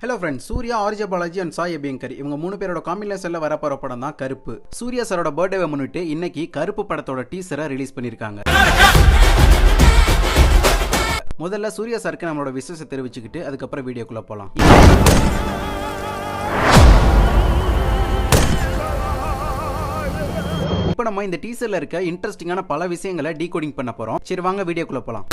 Hello friends, Suriya, RJ Balaji and Sai Abhyankar இவங்க 3 பேரோட காம்பினேஷன்ல வரப்போற படம் தான் கருப்பு. சூர்யா சாரோட பர்த்டேவை முன்னிட்டு இன்னைக்கு கருப்பு படத்தோட டீசரை ரிலீஸ் பண்ணிருக்காங்க. முதல்ல சூர்யா சாருக்கு நம்மளோட விஷயத்தை தெரிவிச்சுக்கிட்டு அதுக்கப்புறம் வீடியோக்குள்ள போலாம். இப்போ நம்ம இந்த டீசர்ல இருக்க இன்ட்ரெஸ்டிங்கான பல விஷயங்களை டீகோடிங் பண்ண போறோம். சரி வாங்க வீடியோக்குள்ள போலாம்.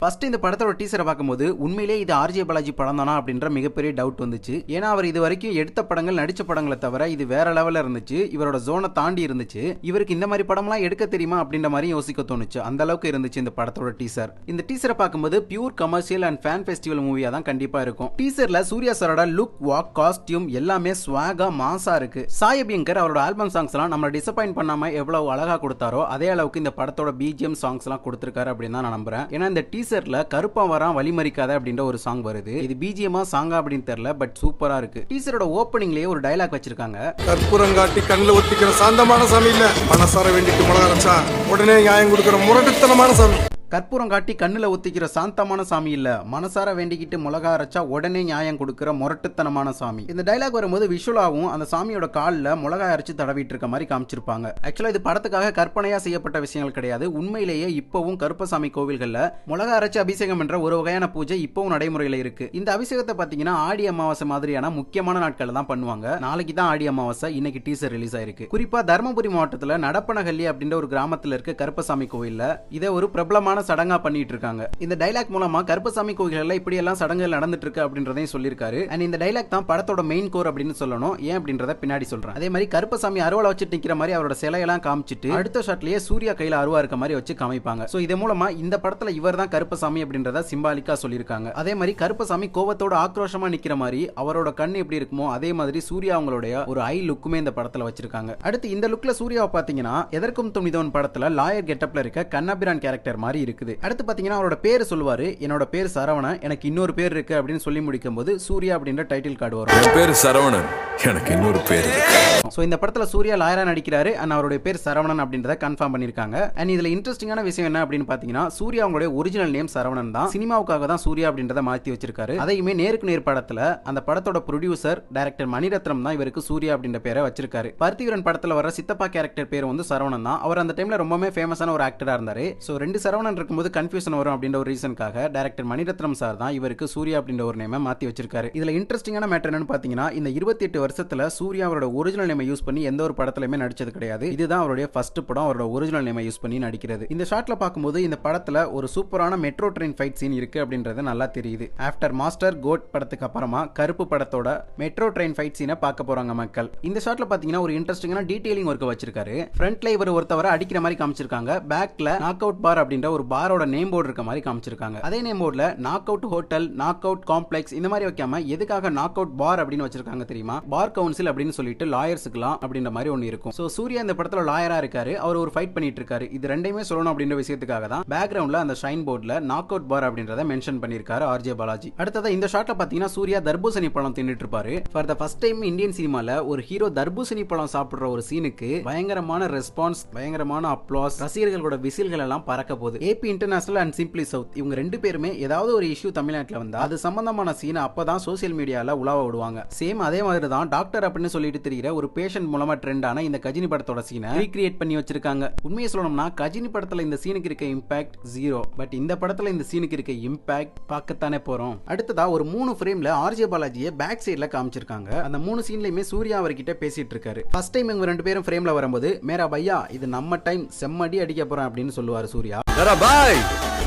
ஃபர்ஸ்ட் இந்த படத்தோட டீசரை பார்க்கும்போது உண்மையிலே இது ஆர்ஜே பாலாஜி படம் தானா அப்படின்ற மிகப்பெரிய டவுட் வந்துச்சு. ஏன்னா அவர் இது வரைக்கும் எடுத்த படங்கள், நடிச்ச படங்களை தவிர இது வேற லெவல்ல இருந்துச்சு. இவரோட ஜோனை தாண்டி இருந்துச்சு. இவருக்கு இந்த மாதிரி படம்லாம் எடுக்க தெரியுமா அப்படின்ற மாதிரி யோசிக்க தோணுச்சு. அந்த அளவுக்கு இருந்துச்சு இந்த படத்தோட டீசர். இந்த டீசரை பார்க்கும்போது pure commercial and fan festival மூவியா தான் கண்டிப்பா இருக்கும். டீசர்ல சூர்யா சாரோட லுக், வாக், காஸ்டியூம் எல்லாமே ஸ்வாகா மாசா இருக்கு. சாய் அபியங்கர் அவரோட ஆல்பம் சாங்ஸ் எல்லாம் நம்மள டிசப்பாயிண்ட் பண்ணாம எவ்வளவு அழகா கொடுத்தாரோ அதே அளவுக்கு இந்த படத்தோட பிஜிஎம் சாங்ஸ் எல்லாம் கொடுத்திருக்காரு அப்படின்னு தான் நான் நம்புறேன். ஏன்னா இந்த டீசர்ல கருப்பா வரான் வழிமறிக்காத அப்படின்ற ஒரு சாங் வருது. இது பிஜிஎம்மா சாங்கா அப்படின்னு தெரியல, பட் சூப்பரா இருக்கு. டீசரோட ஓப்பனிங்லயே ஒரு டயலாக் வச்சிருக்காங்க. கற்பூரங்காட்டி கண்ணுல ஒத்திக்கிற சாந்தமான சாமி இல்ல, மனசார வேண்டிட்டு மிளகா உடனே நியாயம் கொடுக்கிற முரட்டுத்தனமான சாமி. கற்பூரம் காட்டி கண்ணுல ஒத்திக்கிற சாந்தமான சாமி இல்ல, மனசார வேண்டிக்கிட்டு மிளகா அரைச்சா உடனே நியாயம் கொடுக்கிற முரட்டுத்தனமான சாமி. இந்த டைலாக் வரும்போது விஷுவலாவும் அந்த சாமியோட காலில் மிளகாய் அரைச்சு தடவிட்டு இருக்க மாதிரி காமிச்சிருப்பாங்க. ஆக்சுவலா இது படத்துக்காக கற்பனையா செய்யப்பட்ட விஷயங்கள் கிடையாது. உண்மையிலேயே இப்பவும் கருப்பசாமி கோவில்கள்ல மிளகா அரைச்சு அபிஷேகம் என்ற ஒரு வகையான பூஜை இப்பவும் நடைமுறையில இருக்கு. இந்த அபிஷேகத்தை பாத்தீங்கன்னா ஆடி அமாவாசை மாதிரியான முக்கியமான நாட்கள் தான் பண்ணுவாங்க. நாளைக்கு தான் ஆடி அமாவாசை, இன்னைக்கு டீசர் ரிலீஸ் ஆயிருக்கு. குறிப்பா தர்மபுரி மாவட்டத்துல நடப்பனஹள்ளி அப்படின்ற ஒரு கிராமத்துல இருக்க கருப்பசாமி கோவில்ல இதை ஒரு பிரபலமான சடங்கா பண்ணிட்டு இருக்காங்க. இந்த டைலாக் மூலமா கருப்பசாமி கோயில்கள்ல இப்படி எல்லாம் சடங்குகள் நடந்துட்டு இருக்கு அப்படின்றதையும் சொல்லியிருக்காரு. அண்ட் இந்த டைலாக் தான் படத்தோட மெயின் கோர் அப்படின்னு சொல்லணும். ஏன் அப்படின்றத பின்னாடி சொல்றேன். அதே மாதிரி கருப்பசாமி அருவாளை வச்சுட்டு நிக்கிற மாதிரி அவரோட சிலையெல்லாம் காமிச்சிட்டு அடுத்த ஷாட்லயே சூர்யா கையில அருவா இருக்க மாதிரி வச்சு காமிப்பாங்க. சோ இதன் மூலமா இந்த படத்துல இவர் தான் கருப்பசாமி அப்படின்றத சிம்பாலிக்கா சொல்லியிருக்காங்க. அதே மாதிரி கருப்பசாமி கோவத்தோட ஆக்ரோஷமா நிக்கிற மாதிரி அவரோட கண்ணு எப்படி இருக்குமோ அதே மாதிரி சூர்யா அவங்களுடைய ஒரு ஐ லுக்குமே இந்த படத்துல வச்சிருக்காங்க. அடுத்து இந்த லுக்ல சூர்யாவை பாத்தீங்கன்னா எதற்கும் துணிதவன் படத்துல லாயர் கெட்டப்ல இருக்க கண்ணபிரான் கேரக்டர் மாதிரி இருக்குது. அடுத்து பாத்தீங்கன்னா அவரோட பேர் சொல்லுவாரு, என்னோட பேர் சரவணன், எனக்கு இன்னொரு பேர் இருக்கு அப்படின்னு சொல்லி முடிக்கும் போது சூர்யா அப்படின்ற டைட்டில் கார்டு வரும். என் பேர் சரவணன், எனக்கு இன்னொரு பேர் இருக்கு. சோ இந்த படத்துல சூர்யா லாயரா நடிக்கிறாரு. அண்ட் அவருடைய பேர் சரவணன் அப்படின்றத கன்ஃபார்ம் பண்ணிருக்காங்க. அண்ட் இதுல இன்ட்ரெஸ்டிங்கான விஷயம் என்ன அப்படின்னு பாத்தீங்கன்னா சூர்யா அவங்களுடைய ஒரிஜினல் நேம் சரவணன் தான். சினிமாவுக்காக தான் சூர்யா அப்படின்றத மாத்தி வச்சிருக்காரு. அதையுமே நேருக்கு நேர் படத்துல அந்த படத்தோட ப்ரொடியூசர் டைரக்டர் மணிரத்னம் தான் இவருக்கு சூர்யா அப்படின்ற பேரை வச்சிருக்காரு. பருத்திவீரன் படத்துல வர சித்தப்பா கேரக்டர் பேர் வந்து சரவணன் தான். அவர் அந்த டைம்ல ரொம்பவே ஃபேமஸான ஒரு ஆக்டரா இருந்தாரு. சோ ரெண்டு சரவணன் இருக்கும்போது கன்ஃபியூஷன் வரும் அப்படின்ற ஒரு ரீசனுக்காக டைரக்டர் மணிரத்னம் சார் தான் இவருக்கு சூர்யா அப்படின்ற ஒரு நேமை மாத்தி வச்சிருக்காரு. இதுல இன்ட்ரெஸ்டிங்கான மேட்டர் என்னன்னு பாத்தீங்கன்னா இந்த 28 வருஷத்துல சூர்யா அவரோட ஒரிஜினல் நேமை யூஸ் பண்ணி எந்த ஒரு படத்துலயுமே நடிச்சது கிடையாது. இதுதான் அவருடைய ஃபர்ஸ்ட் படம் அவரோட ஒரிஜினல் நேமை யூஸ் பண்ணி நடிக்கிறது. இந்த ஷாட்ல பார்க்கும்போது இந்த படத்துல ஒரு சூப்பரான மெட்ரோ ட்ரெயின் ஃபைட் சீன் இருக்கு அப்படின்றது நல்லா தெரியுது. ஆஃப்டர் மாஸ்டர் கோட் படத்துக்கு அப்புறமா கருப்பு படத்தோட மெட்ரோ ட்ரெயின் ஃபைட் சீனை பார்க்க போறாங்க மக்கள். இந்த ஷாட்ல பாத்தீங்கன்னா ஒரு இன்ட்ரெஸ்டிங்கான டீடைலிங் ஒர்க் வச்சிருக்காரு. ஃப்ரண்ட்ல இவர் ஒருத்தவரை அடிக்கிற மாதிரி காமிச்சிருக்காங்க. பேக்ல நாக் அவுட் பார் அப்படின்ற ஒரு பாரோட நேம் போர்டு இருக்க மாதிரி காமிச்சிருக்காங்க. அதே நேம் போர்டுல knock out hotel, knock out complex இந்த மாதிரி வைக்காம எதுக்காக நாக் அவுட் பார் அப்படின்னு வச்சிருக்காங்க தெரியுமா? பார் கவுன்சில் அப்படின்னு சொல்லிட்டு லாயர்ஸ்க்குலாம் அப்படின்ற மாதிரி ஒன்னு இருக்கும். சோ சூர்யா இந்த படத்துல லாயரா இருக்காரு. அவர் ஒரு ஃபைட் பண்ணிட்டு இருக்காரு. இது ரெண்டையுமே சொல்லணும் அப்படின்ற விஷயத்துக்காக தான் பேக்ரவுண்ட்ல அந்த ஷைன் போர்டுல நாக் அவுட் பார் அப்படின்றத மென்ஷன் பண்ணிருக்காரு ஆர்ஜே பாலாஜி. அடுத்ததா இந்த ஷாட்ல பாத்தீங்கன்னா சூர்யா தர்பூசணி பழம் தின்னுட்டு இருப்பாரு. For the first time Indian சினிமால ஒரு ஹீரோ தர்பூசணி பழம் சாப்பிடுற ஒரு சீனுக்கு பயங்கரமான ரெஸ்பான்ஸ், பயங்கரமான அப்ளாஸ், ரசிகர்களோட விசில்கள் எல்லாம் பறக்க போகுது. AB International and Simply South இவங்க ரெண்டு பேருமே ஏதாவது ஒரு இஷ்யூ தமிழ்நாட்டில் வந்தா அது சம்பந்தமான சீனை அப்பதான் சோசியல் மீடியால உலாவ விடுவாங்க. சேம் அதே மாதிரி தான் டாக்டர் அப்படின்னு சொல்லிட்டு தெரிகிற ஒரு பேஷண்ட் மூலமா ட்ரெண்ட் ஆன இந்த கஜினி படத்தோட சீனை ரீக்ரியேட் பண்ணி வச்சிருக்காங்க. உண்மையை சொல்லணும்னா கஜினி படத்துல இந்த சீனுக்கு இருக்க இம்பாக்ட் ஜீரோ. பட் இந்த படத்துல இந்த சீனுக்கு இருக்க இம்பாக்ட் பார்க்கத்தானே போறோம். அடுத்ததா ஒரு 3 ஃப்ரேம்ல ஆர்ஜே பாலாஜியை பேக் சைட்ல காமிச்சிருக்காங்க. அந்த 3 சீன்லயுமே சூர்யா அவர்கிட்ட பேசிட்டு இருக்காரு. ஃபர்ஸ்ட் டைம் இவங்க ரெண்டு பேரும் ஃப்ரேம்ல வரும்போது மேரா பையா இது நம்ம டைம், செம்மடி அடிக்க போறோம் அப்படின்னு சொல்லுவாரு சூர்யா.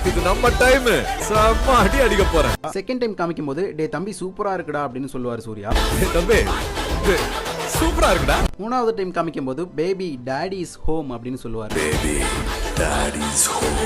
இது நம்ம டைம், செம்ம அடி அடிக்க போறேன். செகண்ட் டைம் காமிக்கும் போது டே தம்பி சூப்பரா இருக்குடா அப்படின்னு சொல்லுவாரு சூர்யா. தம்பி சூப்பரா இருக்குடா. மூணாவது டைம் காமிக்கும் போது பேபி டாடி இஸ் ஹோம் அப்படின்னு சொல்லுவாரு. Baby daddy is home.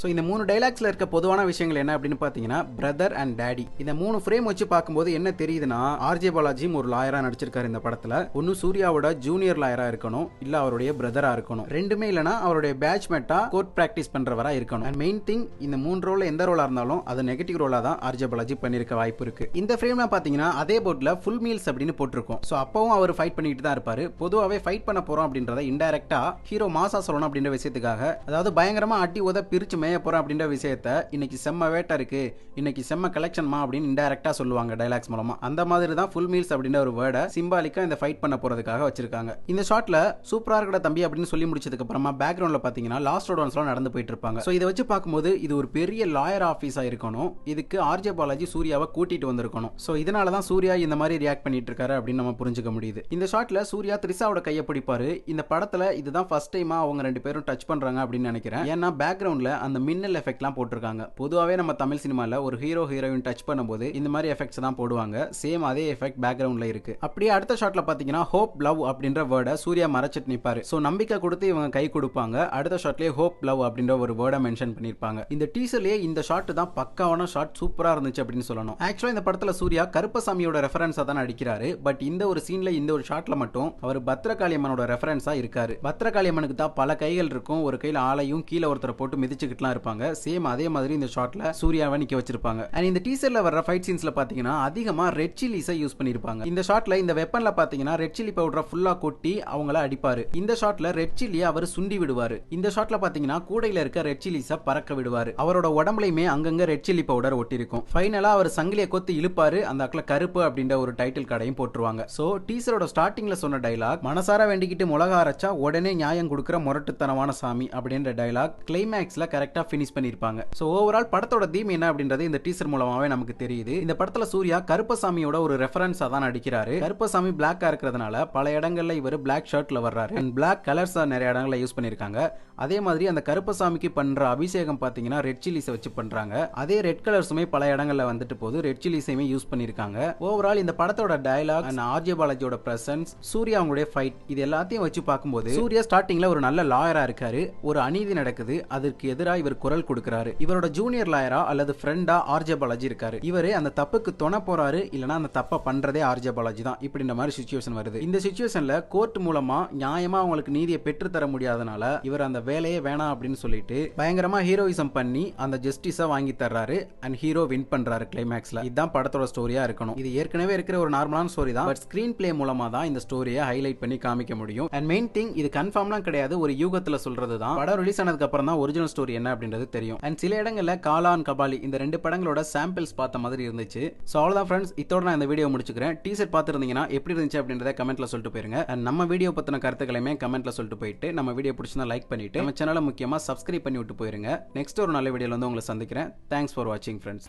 So இந்த 3 டைலாக்ஸ்ல இருக்க பொதுவான விஷயங்கள் என்ன அப்படின்னு பார்த்தீங்கன்னா பிரதர் அண்ட் டேடி. இந்த 3 ஃப்ரேம் வச்சு பார்க்கும்போது என்ன தெரியுதுன்னா ஆர்ஜே பாலாஜியும் ஒரு லாயரா நடிச்சிருக்காரு இந்த படத்துல. ஒன்னு சூர்யாவோட ஜூனியர் லாயரா இருக்கணும், இல்ல அவருடைய பிரதரா இருக்கணும். ரெண்டுமே இல்லனா அவருடைய பேட்ச்மேட்டா கோர்ட் பிராக்டிஸ் பண்றவரா இருக்கணும். அண்ட் மெயின் திங் இந்த 3 ரோல்ல எந்த ரோலா இருந்தாலும் அது நெகட்டிவ் ரோலா தான் ஆர்ஜே பாலாஜி பண்ணிருக்க வாய்ப்பு இருக்கு. இந்த ஃப்ரேம்ல பாத்தீங்கன்னா அதே போர்ட்ல ஃபுல் மீல்ஸ் அப்படின்னு போட்டிருக்கும். ஸோ அப்பவும் அவர் ஃபைட் பண்ணிட்டு தான் இருப்பாரு. பொதுவாகவே ஃபைட் பண்ண போறோம் அப்படின்றத இன்டைரக்டா ஹீரோ மாசா சொல்லணும் அப்படின்ற விஷயத்துக்காக, அதாவது பயங்கரமா அடி உத பிரிச்சு மேய போறேன் அப்படின்ற விஷயத்த இன்னைக்கு செம்ம வேட்டை இருக்கு, இன்னைக்கு செம்ம கலெக்ஷன்மா அப்படின்னு இன்டைரக்டா சொல்லுவாங்க டைலாக்ஸ் மூலமா. அந்த மாதிரி தான் ஃபுல் மீல்ஸ் அப்படின்ற ஒரு வேர்டை சிம்பாலிக்கா இந்த ஃபைட் பண்ண போறதுக்காக வச்சிருக்காங்க. இந்த ஷாட்ல சூப்பரா இருக்கட தம்பி அப்படின்னு சொல்லி முடிச்சதுக்கு அப்புறமா பேக்ரவுண்ட்ல பாத்தீங்கன்னா லாஸ்ட் ரோடன்ஸ்லாம் நடந்து போயிட்டு இருப்பாங்க. சோ இதை வச்சு பார்க்கும்போது இது ஒரு பெரிய லாயர் ஆபீஸா இருக்கணும், இதுக்கு ஆர்ஜே பாலாஜி சூர்யாவை கூட்டிட்டு வந்திருக்கணும். சோ இதனால தான் சூர்யா இந்த மாதிரி ரியாக்ட் பண்ணிட்டு இருக்காரு அப்படின்னு நம்ம புரிஞ்சுக்க முடியுது. இந்த ஷாட்ல சூர்யா த்ரிஷாவோட கையை பிடிப்பாரு. இந்த படத்துல இதுதான் ஃபர்ஸ்ட் டைமா அவங்க ரெண்டு பேரும் டச் பண்றாங்க அப்படின்னு நினைக்கிறேன். ஏன்னா பேக்ரவுண்ட்ல அந்த மின்னல் எஃபெக்ட்லாம் போட்டிருக்காங்க. பொதுவாவே நம்ம தமிழ் சினிமால ஒரு ஹீரோ ஹீரோயின் டச் பண்ணும்போது இந்த மாதிரி எஃபெக்ட்ஸ் தான் போடுவாங்க. சேம் அதே எஃபெக்ட் பேக்ரவுண்ட்ல இருக்கு. அப்படியே அடுத்த ஷாட்ல பாத்தீங்கன்னா ஹோப் லவ் அப்படின்ற வேர்டை சூர்யா மறைச்சிட்டு நிப்பாரு. சோ நம்பிக்கை கொடுத்து இவங்க கை கொடுப்பாங்க. அடுத்த ஷாட்லயே ஹோப் லவ் அப்படின்ற ஒரு வேர்டை மென்ஷன் பண்ணிருப்பாங்க. இந்த டீசர்லயே இந்த ஷாட் தான் பக்காவான ஷாட், சூப்பரா இருந்துச்சு அப்படின்னு சொல்லணும். ஆக்சுவலா இந்த படத்துல சூர்யா கருப்பசாமியோட ரெஃபரன்ஸா தான் நடிக்கிறாரு. பட் இந்த ஒரு சீன்ல இந்த ஒரு ஷாட்ல மட்டும் அவர் பத்ரகாளியம்மனோட ரெஃபரன்ஸா இருக்காரு. பத்ரகாளியம்மனுக்கு தான் பல கைகள் இருக்கும், ஒரு கையில ஆளையும் கீழே ஒருத்தரை போட்டு மிதிச்சுக்கிட்டுலாம் இருப்பாங்க. சேம் அதே மாதிரி இந்த ஷாட்ல சூர்யாவை நிக்க வச்சிருப்பாங்க. அண்ட் இந்த டீசர்ல வர்ற ஃபைட் சீன்ஸ்ல பாத்தீங்கன்னா அதிகமா ரெட் சில்லிஸை யூஸ் பண்ணிருப்பாங்க. இந்த ஷாட்ல இந்த வெப்பன்ல பாத்தீங்கன்னா ரெட் சில்லி பவுடரை ஃபுல்லா கொட்டி அவங்கள அடிப்பாரு. இந்த ஷாட்ல ரெட் சில்லியை அவர் சுண்டி விடுவாரு. இந்த ஷாட்ல பாத்தீங்கன்னா கூடையில இருக்க ரெட் சில்லிஸை பறக்க விடுவாரு. அவரோட உடம்புலயுமே அங்கங்க ரெட் சில்லி பவுடர் ஒட்டி இருக்கும். ஃபைனலா அவர் சங்கிலியை கொத்து இழுப்பாரு. அந்த அக்கல கருப்பு அப்படின்ற ஒரு டைட்டில் கடையும் போட்டுருவாங்க. சோ டீசரோட ஸ்டார்டிங்ல சொன்ன டைலாக் மனசார வேண்டிக்கிட்டு மிளகா அரைச்சா உடனே நியாயம் கொடுக்கிற முரட்டுத்தனமான சாமி அப்படின்ற டைலாக் கிளைமேக்ஸ்ல கரெக்டா பினிஷ் பண்ணிருப்பாங்க. சோ ஓவரால் படத்தோட தீம் என்ன அப்படின்றது இந்த டீசர் மூலமாவே நமக்கு தெரியுது. இந்த படத்துல சூர்யா கருப்பசாமியோட ஒரு ரெஃபரன்ஸா தான் நடிக்கிறாரு. கருப்பசாமி பிளாக்கா இருக்கிறதுனால பல இடங்கள்ல இவர் பிளாக் ஷர்ட்ல வர்றாரு. அண்ட் பிளாக் கலர்ஸ் நிறைய இடங்கள்ல யூஸ் பண்ணிருக்காங்க. அதே மாதிரி அந்த கருப்பசாமிக்கு பண்ற அபிஷேகம் பாத்தீங்கன்னா ரெட் சில்லிஸ் வச்சு பண்றாங்க. அதே ரெட் கலர்ஸுமே பல இடங்கள்ல வந்துட்டு போது ரெட் சில்லிஸையுமே யூஸ் பண்ணிருக்காங்க. ஓவரால் இந்த படத்தோட டயலாக் அண்ட் ஆர்ஜே பாலாஜியோட பிரசன்ஸ், சூர்யா அவங்களுடைய ஃபைட், இது எல்லாத்தையும் வச்சு பார்க்கும்போது சூர்யா ஸ்டார்டிங்ல ஒரு நல்ல லாயரா இருக்காரு. ஒரு அநீதி நடக்குது, அதற்கு எதிராக இவர் குரல் கொடுக்கிறாரு. இவரோட ஜூனியர் லாயரா அல்லது ஃப்ரெண்டா ஆர்ஜே பாலாஜி இருக்காரு. இவரு அந்த தப்புக்கு துணை போறாரு, இல்லனா அந்த தப்பை பண்றதே ஆர்ஜே பாலாஜி தான். இப்படின்ற மாதிரி சிச்சுவேஷன் வருது. இந்த சிச்சுவேஷன்ல கோர்ட் மூலமா நியாயமா அவங்களுக்கு நீதியை பெற்று தர முடியாதனால இவர் அந்த வேலையே வேணாம் அப்படின்னு சொல்லிட்டு பயங்கரமா ஹீரோயிசம் பண்ணி அந்த ஜஸ்டிஸை வாங்கி தர்றாரு. அண்ட் ஹீரோ வின் பண்றாரு கிளைமேக்ஸ்ல. இதுதான் படத்தோட ஸ்டோரியா இருக்கணும். இது ஏற்கனவே இருக்கிற ஒரு நார்மலான ஸ்டோரி தான். பட் ஸ்கிரீன் பிளே மூலமா தான் இந்த ஸ்டோரியை ஹைலைட் பண்ணி காமிக்க முடியும். அண்ட் மெயின் திங், இது கன்ஃபார்ம்லாம் கிடையாது, ஒரு யூகத்துல சொல்றது தான். படம் ரிலீஸ் ஆனதுக்கு அப்புறம் தான் ஒரிஜினல் ஸ்டோரி என்ன அப்படின்றது தெரியும். அண்ட் சில இடங்கள்ல காலான் கபாலி இந்த ரெண்டு படங்களோட சாம்பிள்ஸ் பார்த்த மாதிரி இருந்துச்சு. சோ அவ்வளவுதான் ஃப்ரெண்ட்ஸ், இதோட நான் இந்த வீடியோ முடிச்சுக்கிறேன். டீசர் பார்த்துருந்தீங்கன்னா எப்படி இருந்துச்சு அப்படின்றத கமெண்ட்ல சொல்லிட்டு போயிருங்க. அண்ட் நம்ம வீடியோ பத்தின கருத்துக்களையுமே கமெண்ட்ல சொல்லிட்டு போயிட்டு நம்ம வீடியோ பிடிச்சிருந்தா லைக் பண்ணிட்டு நம்ம சேனலை முக்கியமா சப்ஸ்கிரைப் பண்ணி விட்டு போயிருங்க. நெக்ஸ்ட் ஒரு நல்ல வீடியோல வந்து உங்களை சந்திக்கிறேன். தேங்க்ஸ் ஃபார் வாட்சிங் ஃப்ரெண்ட்ஸ்.